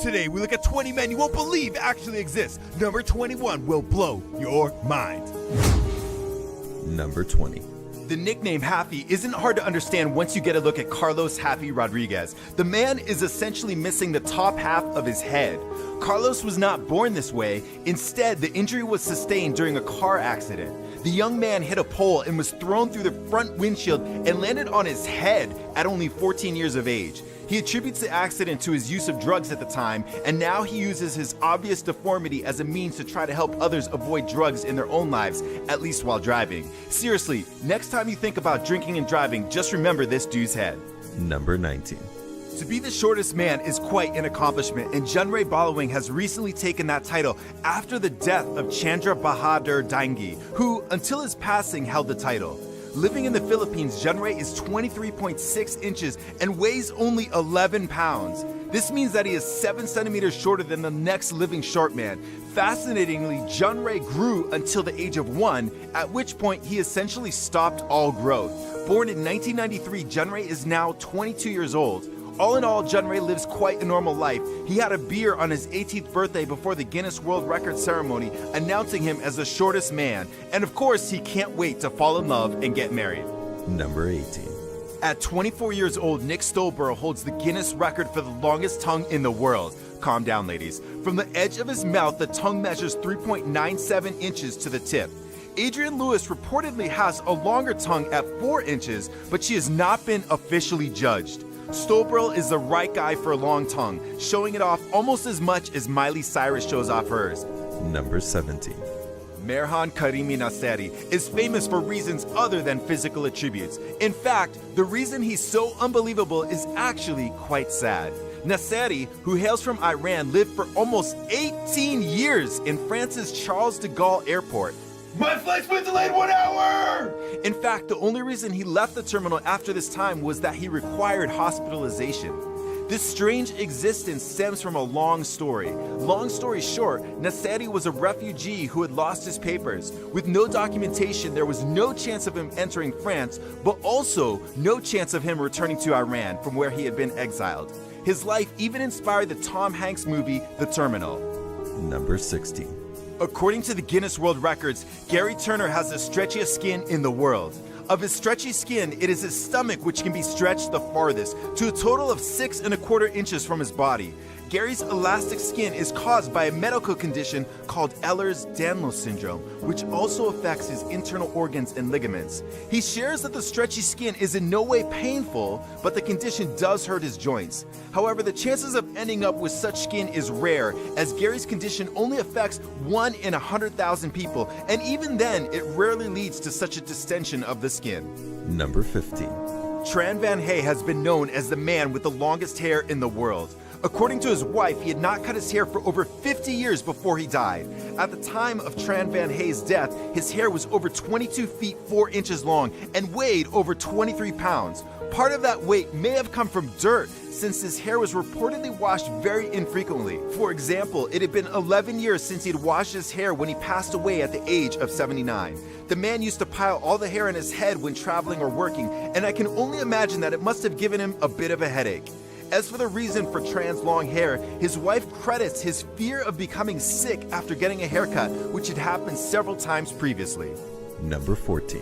Today we look at 20 men you won't believe actually exist. Number 21 will blow your mind. Number 20. The nickname Happy isn't hard to understand once you get a look at Carlos Happy Rodriguez. The man is essentially missing the top half of his head. Carlos was not born this way. Instead, the injury was sustained during a car accident. The young man hit a pole and was thrown through the front windshield and landed on his head at only 14 years of age. He attributes the accident to his use of drugs at the time, and now he uses his obvious deformity as a means to try to help others avoid drugs in their own lives, at least while driving. Seriously, next time you think about drinking and driving, just remember this dude's head. Number 19. To be the shortest man is quite an accomplishment, and Junray Balawing has recently taken that title after the death of Chandra Bahadur Dangi, who, until his passing, held the title. Living in the Philippines, Junray is 23.6 inches and weighs only 11 pounds. This means that he is 7 centimeters shorter than the next living short man. Fascinatingly, Junray grew until the age of 1, at which point he essentially stopped all growth. Born in 1993, Junray is now 22 years old. All in all, Junray lives quite a normal life. He had a beer on his 18th birthday before the Guinness World Record ceremony, announcing him as the shortest man. And of course, he can't wait to fall in love and get married. Number 18. At 24 years old, Nick Stolborough holds the Guinness record for the longest tongue in the world. Calm down, ladies. From the edge of his mouth, the tongue measures 3.97 inches to the tip. Adrienne Lewis reportedly has a longer tongue at 4 inches, but she has not been officially judged. Stolborough is the right guy for a long tongue, showing it off almost as much as Miley Cyrus shows off hers. Number 17. Merhan Karimi Nasseri is famous for reasons other than physical attributes. In fact, the reason he's so unbelievable is actually quite sad. Nasseri, who hails from Iran, lived for almost 18 years in France's Charles de Gaulle Airport. My flight's been delayed 1 hour! In fact, the only reason he left the terminal after this time was that he required hospitalization. This strange existence stems from a long story. Long story short, Nasseri was a refugee who had lost his papers. With no documentation, there was no chance of him entering France, but also no chance of him returning to Iran, from where he had been exiled. His life even inspired the Tom Hanks movie, The Terminal. Number 16. According to the Guinness World Records, Gary Turner has the stretchiest skin in the world. Of his stretchy skin, it is his stomach which can be stretched the farthest, to a total of 6¼ inches from his body. Gary's elastic skin is caused by a medical condition called Ehlers-Danlos syndrome, which also affects his internal organs and ligaments. He shares that the stretchy skin is in no way painful, but the condition does hurt his joints. However, the chances of ending up with such skin is rare, as Gary's condition only affects 1 in 100,000 people, and even then, it rarely leads to such a distension of the skin. Number 15. Tran Van Hey has been known as the man with the longest hair in the world. According to his wife, he had not cut his hair for over 50 years before he died. At the time of Tran Van Hay's death, his hair was over 22 feet 4 inches long and weighed over 23 pounds. Part of that weight may have come from dirt, since his hair was reportedly washed very infrequently. For example, it had been 11 years since he'd washed his hair when he passed away at the age of 79. The man used to pile all the hair in his head when traveling or working, and I can only imagine that it must have given him a bit of a headache. As for the reason for Tran's long hair, his wife credits his fear of becoming sick after getting a haircut, which had happened several times previously. Number 14.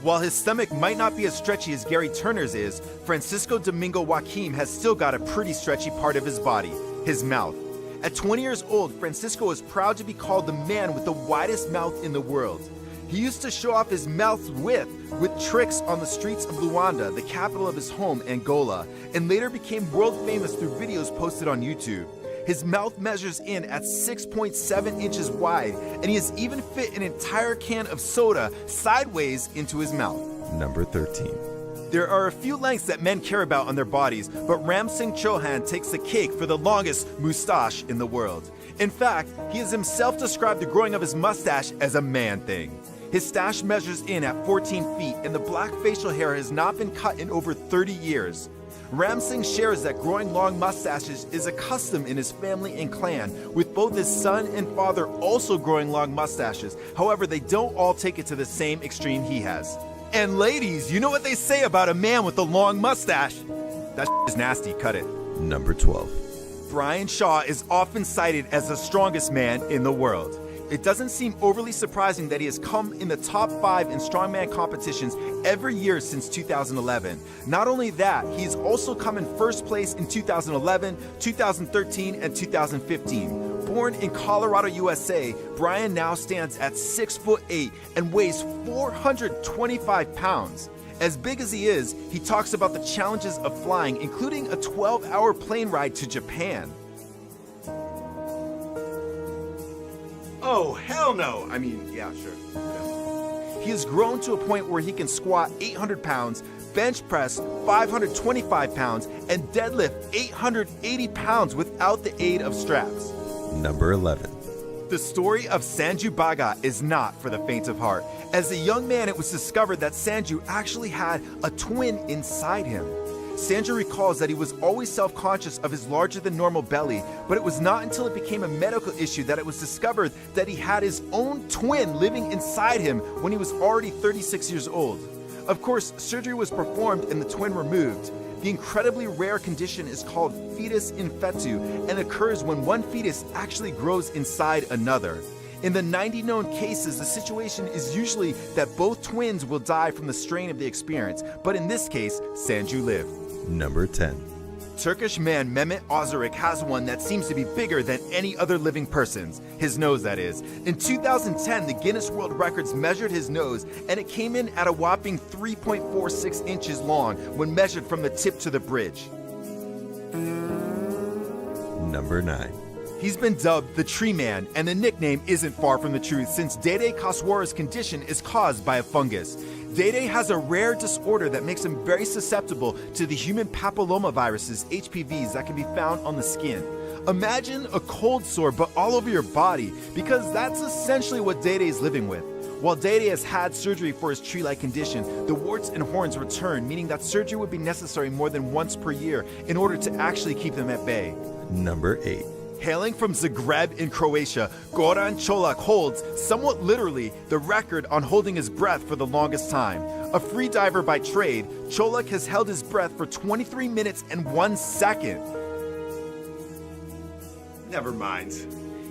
While his stomach might not be as stretchy as Gary Turner's is, Francisco Domingo Joaquim has still got a pretty stretchy part of his body, his mouth. At 20 years old, Francisco is proud to be called the man with the widest mouth in the world. He used to show off his mouth's width with tricks on the streets of Luanda, the capital of his home, Angola, and later became world famous through videos posted on YouTube. His mouth measures in at 6.7 inches wide, and he has even fit an entire can of soda sideways into his mouth. Number 13. There are a few lengths that men care about on their bodies, but Ram Singh Chauhan takes the cake for the longest moustache in the world. In fact, he has himself described the growing of his mustache as a man thing. His stash measures in at 14 feet, and the black facial hair has not been cut in over 30 years. Ram Singh shares that growing long mustaches is a custom in his family and clan, with both his son and father also growing long mustaches. However, they don't all take it to the same extreme he has. And ladies, you know what they say about a man with a long mustache? That is nasty, cut it. Number 12. Brian Shaw is often cited as the strongest man in the world. It doesn't seem overly surprising that he has come in the top 5 in strongman competitions every year since 2011. Not only that, he's also come in first place in 2011, 2013, and 2015. Born in Colorado, USA, Brian now stands at 6'8" and weighs 425 pounds. As big as he is, he talks about the challenges of flying, including a 12-hour plane ride to Japan. Oh, hell no. I mean, yeah, sure. Yeah. He has grown to a point where he can squat 800 pounds, bench press 525 pounds, and deadlift 880 pounds without the aid of straps. Number 11. The story of Sanju Baga is not for the faint of heart. As a young man, it was discovered that Sanju actually had a twin inside him. Sanju recalls that he was always self-conscious of his larger-than-normal belly, but it was not until it became a medical issue that it was discovered that he had his own twin living inside him when he was already 36 years old. Of course, surgery was performed and the twin removed. The incredibly rare condition is called fetus in fetu and occurs when one fetus actually grows inside another. In the 90 known cases, the situation is usually that both twins will die from the strain of the experience, but in this case, Sanju lived. Number 10. Turkish man Mehmet Ozuric has one that seems to be bigger than any other living person's. His nose, that is. In 2010, the Guinness World Records measured his nose, and it came in at a whopping 3.46 inches long when measured from the tip to the bridge. Number 9. He's been dubbed the Tree Man, and the nickname isn't far from the truth since Dede Kaswara's condition is caused by a fungus. Dede has a rare disorder that makes him very susceptible to the human papillomaviruses, HPVs, that can be found on the skin. Imagine a cold sore but all over your body, because that's essentially what Dede is living with. While Dede has had surgery for his tree-like condition, the warts and horns return, meaning that surgery would be necessary more than once per year in order to actually keep them at bay. Number 8. Hailing from Zagreb in Croatia, Goran Čolak holds, somewhat literally, the record on holding his breath for the longest time. A free diver by trade, Čolak has held his breath for 23 minutes and 1 second. Never mind.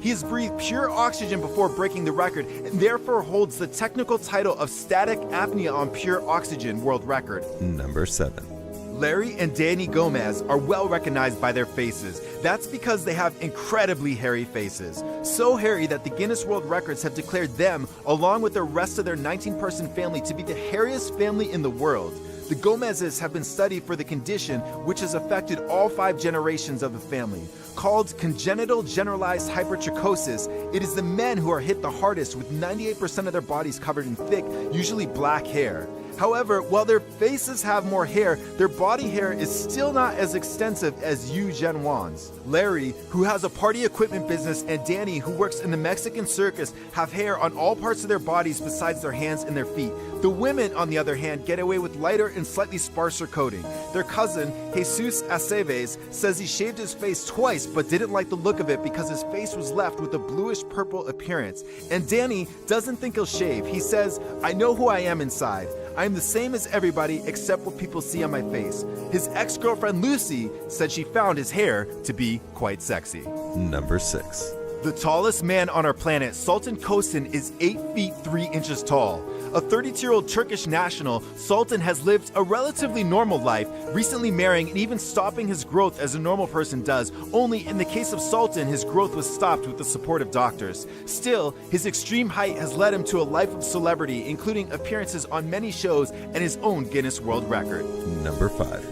He has breathed pure oxygen before breaking the record and therefore holds the technical title of static apnea on pure oxygen world record. Number 7. Larry and Danny Gomez are well recognized by their faces. That's because they have incredibly hairy faces. So hairy that the Guinness World Records have declared them, along with the rest of their 19-person family, to be the hairiest family in the world. The Gomezes have been studied for the condition, which has affected all 5 generations of the family. Called congenital generalized hypertrichosis, it is the men who are hit the hardest, with 98% of their bodies covered in thick, usually black hair. However, while their faces have more hair, their body hair is still not as extensive as Yu Zhenwan's. Larry, who has a party equipment business, and Danny, who works in the Mexican circus, have hair on all parts of their bodies besides their hands and their feet. The women, on the other hand, get away with lighter and slightly sparser coating. Their cousin, Jesus Aceves, says he shaved his face twice but didn't like the look of it because his face was left with a bluish-purple appearance. And Danny doesn't think he'll shave. He says, "I know who I am inside. I am the same as everybody except what people see on my face." His ex-girlfriend Lucy said she found his hair to be quite sexy. Number 6. The tallest man on our planet, Sultan Kosin, is 8 feet 3 inches tall. A 32-year-old Turkish national, Sultan has lived a relatively normal life, recently marrying and even stopping his growth as a normal person does. Only in the case of Sultan, his growth was stopped with the support of doctors. Still, his extreme height has led him to a life of celebrity, including appearances on many shows and his own Guinness World Record. Number 5.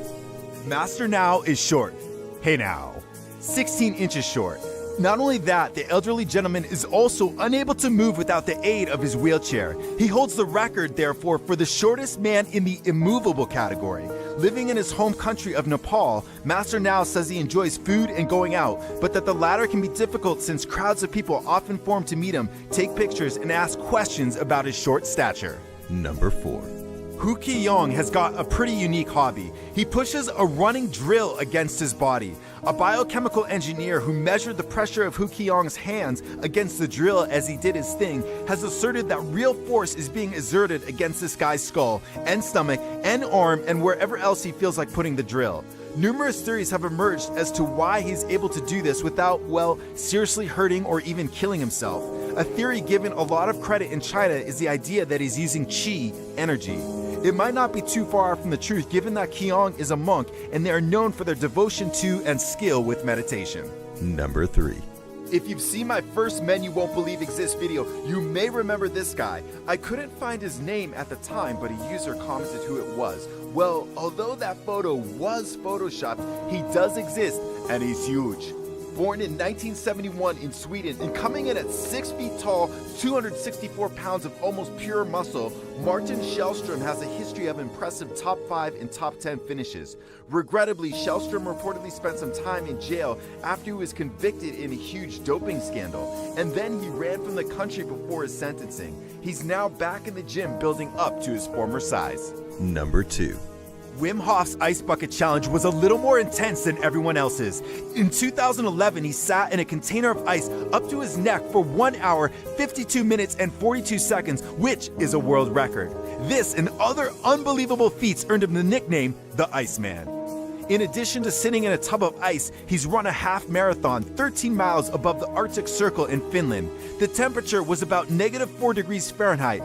Master Now is short. Hey now. 16 inches short. Not only that, the elderly gentleman is also unable to move without the aid of his wheelchair. He holds the record, therefore, for the shortest man in the immovable category. Living in his home country of Nepal, Master Now says he enjoys food and going out, but that the latter can be difficult since crowds of people often form to meet him, take pictures, and ask questions about his short stature. Number 4. Hu Ki-yong has got a pretty unique hobby. He pushes a running drill against his body. A biochemical engineer who measured the pressure of Hu Ki-yong's hands against the drill as he did his thing has asserted that real force is being exerted against this guy's skull and stomach and arm and wherever else he feels like putting the drill. Numerous theories have emerged as to why he's able to do this without, well, seriously hurting or even killing himself. A theory given a lot of credit in China is the idea that he's using qi, energy. It might not be too far from the truth given that Qiong is a monk and they are known for their devotion to and skill with meditation. Number 3. If you've seen my first Men You Won't Believe Exist video, you may remember this guy. I couldn't find his name at the time, but a user commented who it was. Well, although that photo was photoshopped, he does exist and he's huge. Born in 1971 in Sweden and coming in at 6 feet tall, 264 pounds of almost pure muscle, Martin Shellstrom has a history of impressive top 5 and top 10 finishes. Regrettably, Shellstrom reportedly spent some time in jail after he was convicted in a huge doping scandal, and then he ran from the country before his sentencing. He's now back in the gym building up to his former size. Number 2. Wim Hof's Ice Bucket Challenge was a little more intense than everyone else's. In 2011, he sat in a container of ice up to his neck for 1 hour, 52 minutes, and 42 seconds, which is a world record. This and other unbelievable feats earned him the nickname, the Iceman. In addition to sitting in a tub of ice, he's run a half marathon 13 miles above the Arctic Circle in Finland. The temperature was about -4 degrees Fahrenheit.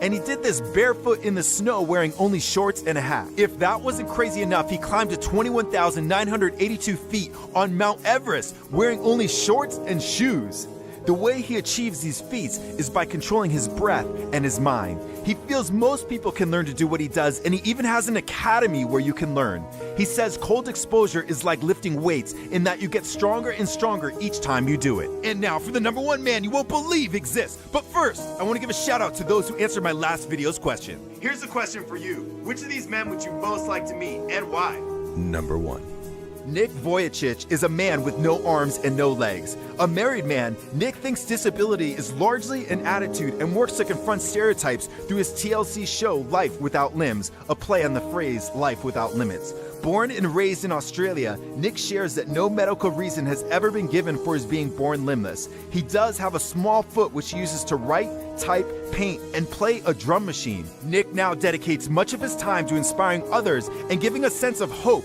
And he did this barefoot in the snow wearing only shorts and a hat. If that wasn't crazy enough, he climbed to 21,982 feet on Mount Everest wearing only shorts and shoes. The way he achieves these feats is by controlling his breath and his mind. He feels most people can learn to do what he does, and he even has an academy where you can learn. He says cold exposure is like lifting weights in that you get stronger and stronger each time you do it. And now for the number 1 man you won't believe exists. But first, I want to give a shout out to those who answered my last video's question. Here's a question for you. Which of these men would you most like to meet and why? Number 1. Nick Vujicic is a man with no arms and no legs. A married man, Nick thinks disability is largely an attitude and works to confront stereotypes through his TLC show Life Without Limbs, a play on the phrase life without limits. Born and raised in Australia, Nick shares that no medical reason has ever been given for his being born limbless. He does have a small foot which he uses to write, type, paint, and play a drum machine. Nick now dedicates much of his time to inspiring others and giving a sense of hope